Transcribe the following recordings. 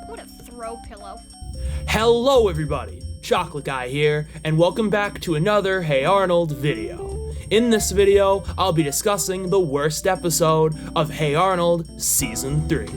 What a throw pillow. Hello everybody, Chocolate Guy here, and welcome back to another Hey Arnold video. In this video, I'll be discussing the worst episode of Hey Arnold Season 3.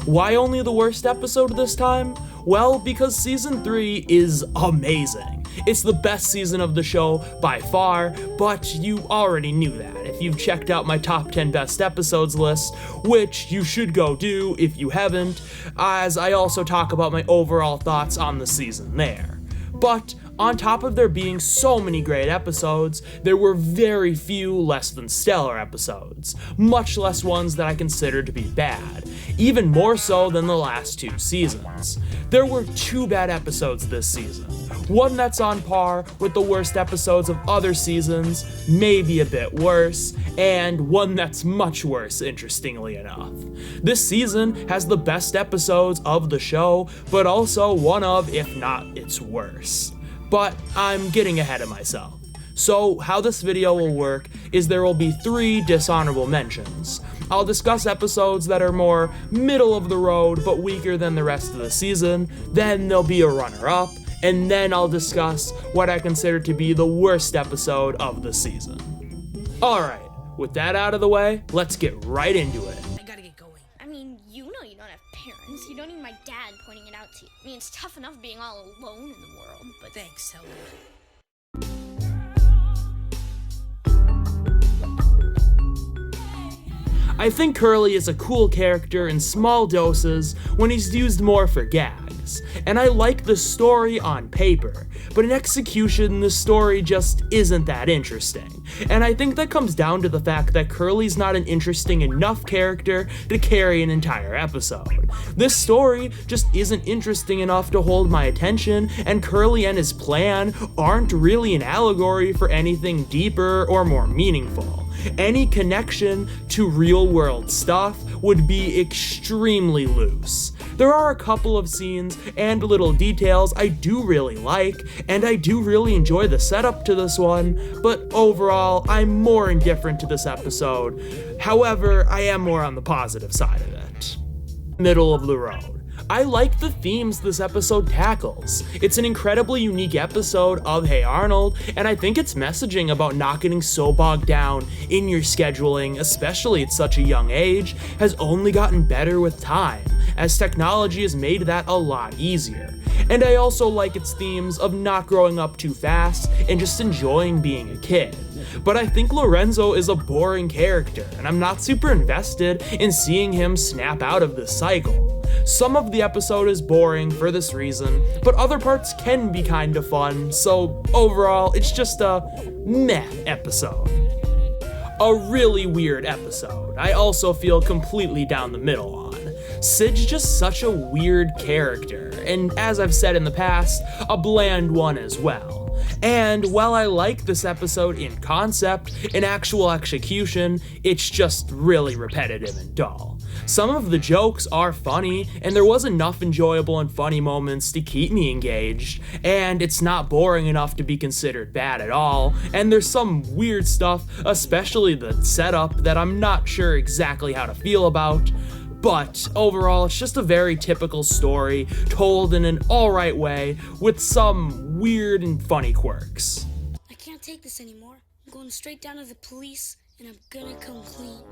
Why only the worst episode this time? Well, because Season 3 is amazing. It's the best season of the show by far, but you already knew that if you've checked out my top 10 best episodes list, which you should go do if you haven't, as I also talk about my overall thoughts on the season there. But on top of there being so many great episodes, there were very few less than stellar episodes, much less ones that I consider to be bad, even more so than the last two seasons. There were two bad episodes this season, one that's on par with the worst episodes of other seasons, maybe a bit worse, and one that's much worse, interestingly enough. This season has the best episodes of the show, but also one of, if not its worst. But I'm getting ahead of myself. So how this video will work is there will be 3 dishonorable mentions. I'll discuss episodes that are more middle of the road but weaker than the rest of the season, then there'll be a runner-up, and then I'll discuss what I consider to be the worst episode of the season. Alright, with that out of the way, let's get right into it. I gotta get going. I mean, you know you don't have parents. You don't need my dad pointing it out to you. I mean, it's tough enough being all alone in the world, but thanks, Helga. I think Curly is a cool character in small doses when he's used more for gags, and I like the story on paper, but in execution the story just isn't that interesting, and I think that comes down to the fact that Curly's not an interesting enough character to carry an entire episode. This story just isn't interesting enough to hold my attention, and Curly and his plan aren't really an allegory for anything deeper or more meaningful. Any connection to real-world stuff would be extremely loose. There are a couple of scenes and little details I do really like, and I do really enjoy the setup to this one, but overall, I'm more indifferent to this episode. However, I am more on the positive side of it. Middle of the road. I like the themes this episode tackles. It's an incredibly unique episode of Hey Arnold, and I think its messaging about not getting so bogged down in your scheduling, especially at such a young age, has only gotten better with time, as technology has made that a lot easier. And I also like its themes of not growing up too fast and just enjoying being a kid. But I think Lorenzo is a boring character, and I'm not super invested in seeing him snap out of this cycle. Some of the episode is boring for this reason, but other parts can be kinda fun, so overall, it's just a meh episode. A really weird episode I also feel completely down the middle on. Sid's just such a weird character, and as I've said in the past, a bland one as well. And while I like this episode in concept, in actual execution, it's just really repetitive and dull. Some of the jokes are funny, and there was enough enjoyable and funny moments to keep me engaged, and it's not boring enough to be considered bad at all, and there's some weird stuff, especially the setup, that I'm not sure exactly how to feel about. But overall, it's just a very typical story, told in an alright way, with some weird and funny quirks. I can't take this anymore. I'm going straight down to the police, and I'm gonna come clean.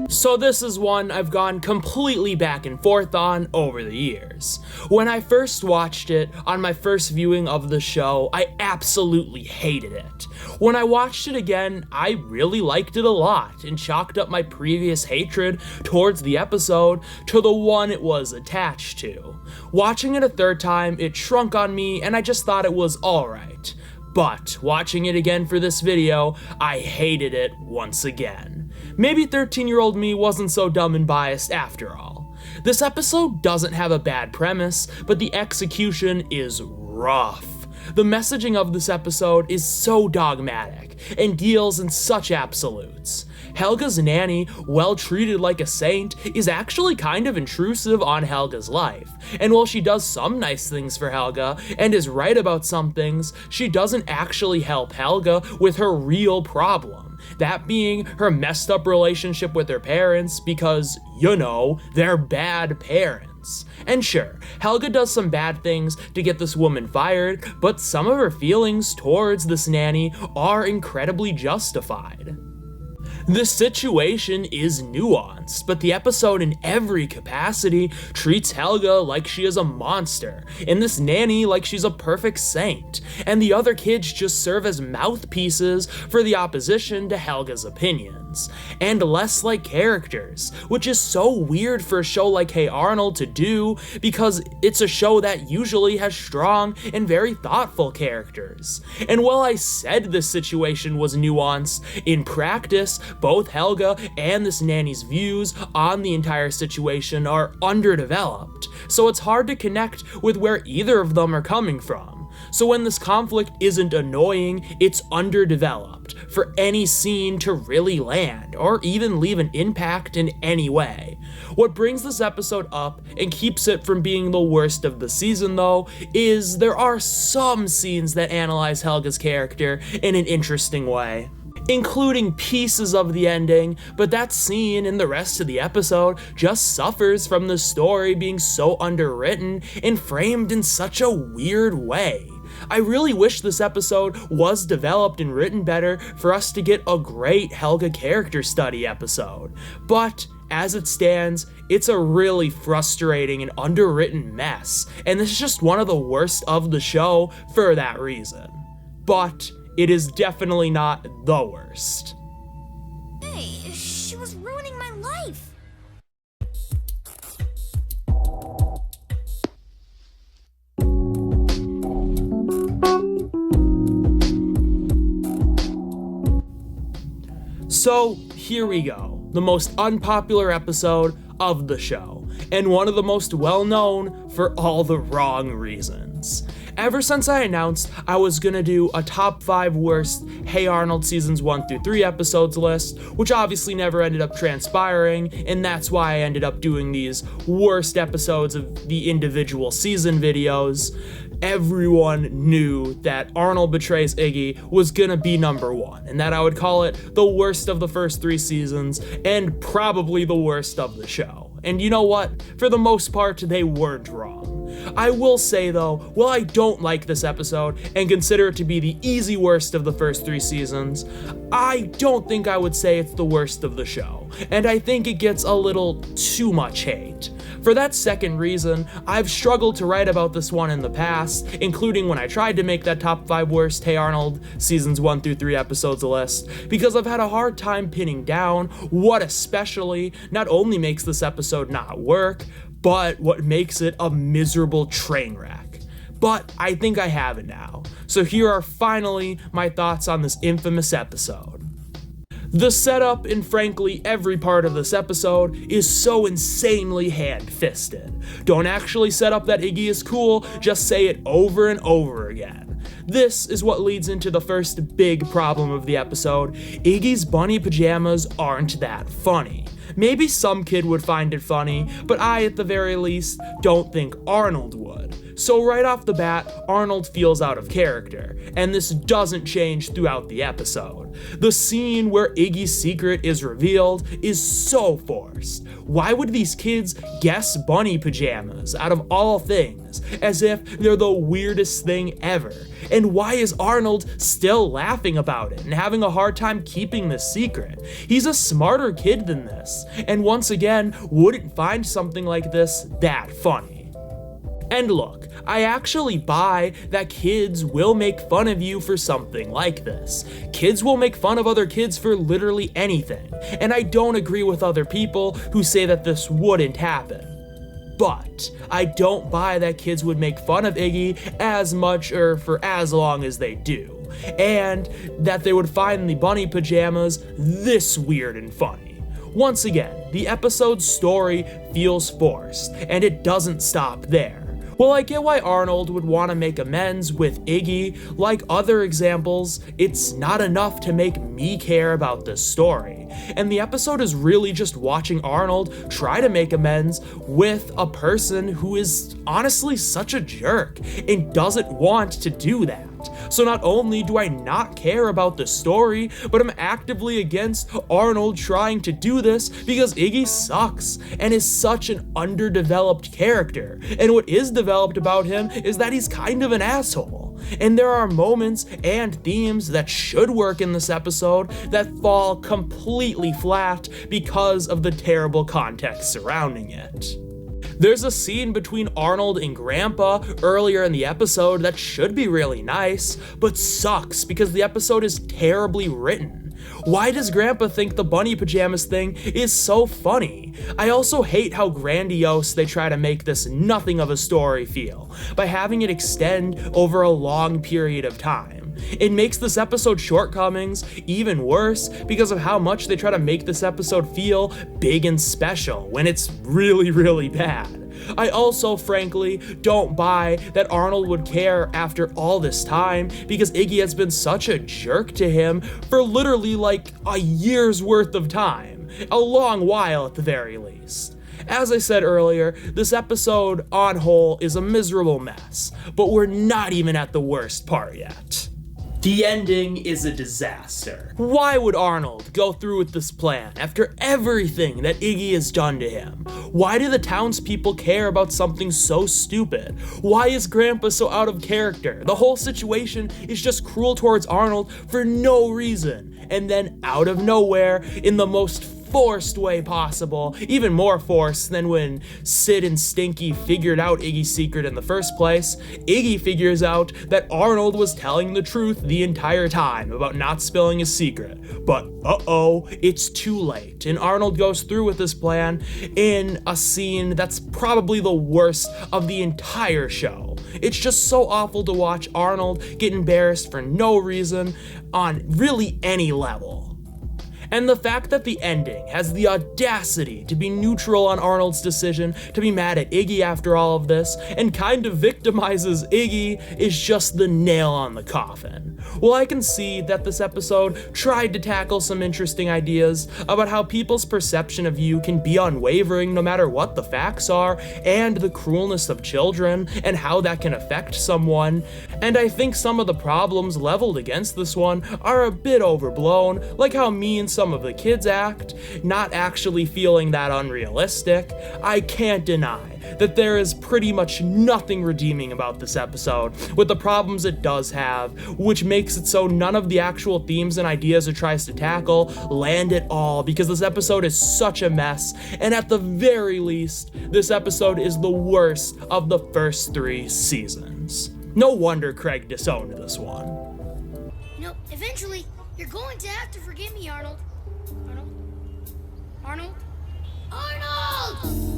So this is one I've gone completely back and forth on over the years. When I first watched it, on my first viewing of the show, I absolutely hated it. When I watched it again, I really liked it a lot, and chalked up my previous hatred towards the episode to the one it was attached to. Watching it a third time, it shrunk on me, and I just thought it was alright. But watching it again for this video, I hated it once again. Maybe 13-year-old me wasn't so dumb and biased after all. This episode doesn't have a bad premise, but the execution is rough. The messaging of this episode is so dogmatic and deals in such absolutes. Helga's nanny, well treated like a saint, is actually kind of intrusive on Helga's life. And while she does some nice things for Helga and is right about some things, she doesn't actually help Helga with her real problem. That being her messed up relationship with her parents because, they're bad parents. And sure, Helga does some bad things to get this woman fired, but some of her feelings towards this nanny are incredibly justified. The situation is nuanced, but the episode in every capacity treats Helga like she is a monster, and this nanny like she's a perfect saint, and the other kids just serve as mouthpieces for the opposition to Helga's opinions, and less like characters, which is so weird for a show like Hey Arnold to do, because it's a show that usually has strong and very thoughtful characters. And while I said this situation was nuanced, in practice, both Helga and this nanny's views on the entire situation are underdeveloped, so it's hard to connect with where either of them are coming from. So when this conflict isn't annoying, it's underdeveloped for any scene to really land, or even leave an impact in any way. What brings this episode up and keeps it from being the worst of the season though, is there are some scenes that analyze Helga's character in an interesting way, including pieces of the ending, but that scene and the rest of the episode just suffers from the story being so underwritten and framed in such a weird way. I really wish this episode was developed and written better for us to get a great Helga character study episode, but as it stands, it's a really frustrating and underwritten mess, and this is just one of the worst of the show for that reason. But it is definitely not the worst. Hey, she was ruining my life. So here we go, the most unpopular episode of the show, and one of the most well-known for all the wrong reasons. Ever since I announced I was gonna do a top 5 worst Hey Arnold seasons 1 through 3 episodes list, which obviously never ended up transpiring, and that's why I ended up doing these worst episodes of the individual season videos, everyone knew that Arnold Betrays Iggy was gonna be number 1, and that I would call it the worst of the first 3 seasons, and probably the worst of the show. And you know what? For the most part, they weren't wrong. I will say though, while I don't like this episode and consider it to be the easy worst of the first 3 seasons, I don't think I would say it's the worst of the show, and I think it gets a little too much hate. For that second reason, I've struggled to write about this one in the past, including when I tried to make that top 5 worst Hey Arnold seasons 1 through 3 episodes list, because I've had a hard time pinning down what especially not only makes this episode not work, but what makes it a miserable train wreck. But I think I have it now. So here are finally my thoughts on this infamous episode. The setup and frankly every part of this episode is so insanely hand-fisted. Don't actually set up that Iggy is cool, just say it over and over again. This is what leads into the first big problem of the episode. Iggy's bunny pajamas aren't that funny. Maybe some kid would find it funny, but I, at the very least, don't think Arnold would. So right off the bat, Arnold feels out of character, and this doesn't change throughout the episode. The scene where Iggy's secret is revealed is so forced. Why would these kids guess bunny pajamas out of all things, as if they're the weirdest thing ever? And why is Arnold still laughing about it and having a hard time keeping this secret? He's a smarter kid than this, and once again, wouldn't find something like this that funny. And look, I actually buy that kids will make fun of you for something like this. Kids will make fun of other kids for literally anything, and I don't agree with other people who say that this wouldn't happen. But I don't buy that kids would make fun of Iggy as much or for as long as they do, and that they would find the bunny pajamas this weird and funny. Once again, the episode's story feels forced, and it doesn't stop there. While I get why Arnold would want to make amends with Iggy, like other examples, it's not enough to make me care about this story. And the episode is really just watching Arnold try to make amends with a person who is honestly such a jerk and doesn't want to do that. So not only do I not care about the story, but I'm actively against Arnold trying to do this because Iggy sucks and is such an underdeveloped character. And what is developed about him is that he's kind of an asshole. And there are moments and themes that should work in this episode that fall completely flat because of the terrible context surrounding it. There's a scene between Arnold and Grandpa earlier in the episode that should be really nice, but sucks because the episode is terribly written. Why does Grandpa think the bunny pajamas thing is so funny? I also hate how grandiose they try to make this nothing of a story feel by having it extend over a long period of time. It makes this episode's shortcomings even worse because of how much they try to make this episode feel big and special when it's really, really bad. I also, frankly, don't buy that Arnold would care after all this time because Iggy has been such a jerk to him for literally like a year's worth of time. A long while at the very least. As I said earlier, this episode, on whole, is a miserable mess, but we're not even at the worst part yet. The ending is a disaster. Why would Arnold go through with this plan after everything that Iggy has done to him? Why do the townspeople care about something so stupid? Why is Grandpa so out of character? The whole situation is just cruel towards Arnold for no reason. And then out of nowhere, in the most forced way possible, even more forced than when Sid and Stinky figured out Iggy's secret in the first place, Iggy figures out that Arnold was telling the truth the entire time about not spilling his secret. But uh-oh, it's too late, and Arnold goes through with this plan in a scene that's probably the worst of the entire show. It's just so awful to watch Arnold get embarrassed for no reason on really any level. And the fact that the ending has the audacity to be neutral on Arnold's decision to be mad at Iggy after all of this and kind of victimizes Iggy is just the nail on the coffin. While I can see that this episode tried to tackle some interesting ideas about how people's perception of you can be unwavering no matter what the facts are, and the cruelness of children and how that can affect someone, and I think some of the problems leveled against this one are a bit overblown, like how mean some of the kids act, not actually feeling that unrealistic, I can't deny that there is pretty much nothing redeeming about this episode, with the problems it does have, which makes it so none of the actual themes and ideas it tries to tackle land at all, because this episode is such a mess, and at the very least, this episode is the worst of the first 3 seasons. No wonder Craig disowned this one. You know, eventually, you're going to have to forgive me, Arnold. Arnold? Arnold!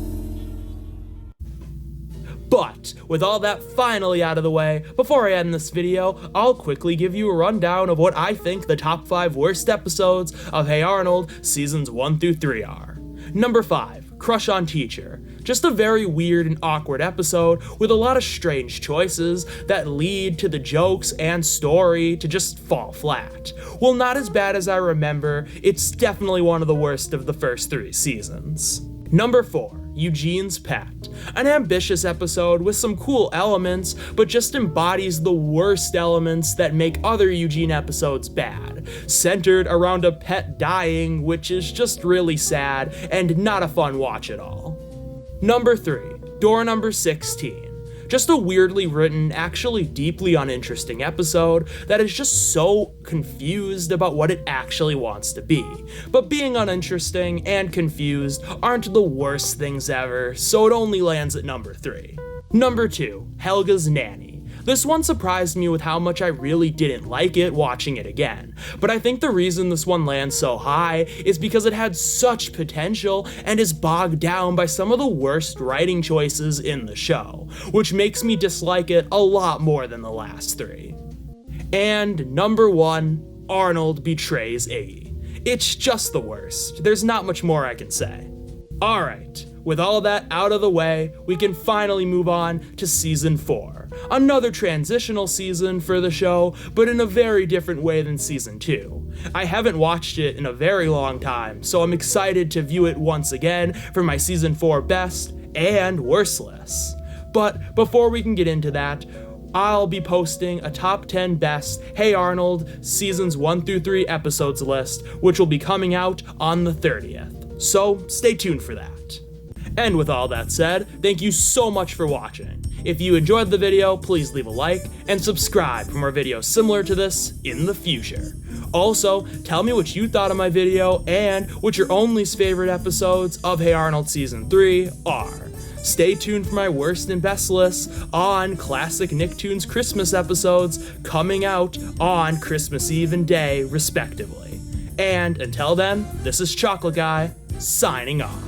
But with all that finally out of the way, before I end this video, I'll quickly give you a rundown of what I think the top 5 worst episodes of Hey Arnold seasons 1 through 3 are. Number 5, Crush on Teacher. Just a very weird and awkward episode with a lot of strange choices that lead to the jokes and story to just fall flat. While not as bad as I remember, it's definitely one of the worst of the first 3 seasons. Number 4, Eugene's Pet. An ambitious episode with some cool elements, but just embodies the worst elements that make other Eugene episodes bad, centered around a pet dying, which is just really sad and not a fun watch at all. Number 3, Door Number 16. Just a weirdly written, actually deeply uninteresting episode that is just so confused about what it actually wants to be. But being uninteresting and confused aren't the worst things ever, so it only lands at number 3. Number 2, Helga's Nanny. This one surprised me with how much I really didn't like it watching it again, but I think the reason this one lands so high is because it had such potential and is bogged down by some of the worst writing choices in the show, which makes me dislike it a lot more than the last 3. And number 1, Arnold betrays Iggy. It's just the worst. There's not much more I can say. Alright, with all that out of the way, we can finally move on to season 4. Another transitional season for the show, but in a very different way than season 2. I haven't watched it in a very long time, so I'm excited to view it once again for my season 4 best and worst lists. But before we can get into that, I'll be posting a top 10 best Hey Arnold seasons 1 through 3 episodes list, which will be coming out on the 30th. So stay tuned for that. And with all that said, thank you so much for watching. If you enjoyed the video, please leave a like and subscribe for more videos similar to this in the future. Also, tell me what you thought of my video and what your own least favorite episodes of Hey Arnold Season 3 are. Stay tuned for my worst and best lists on classic Nicktoons Christmas episodes coming out on Christmas Eve and Day, respectively. And until then, this is Chocolate Guy, signing off.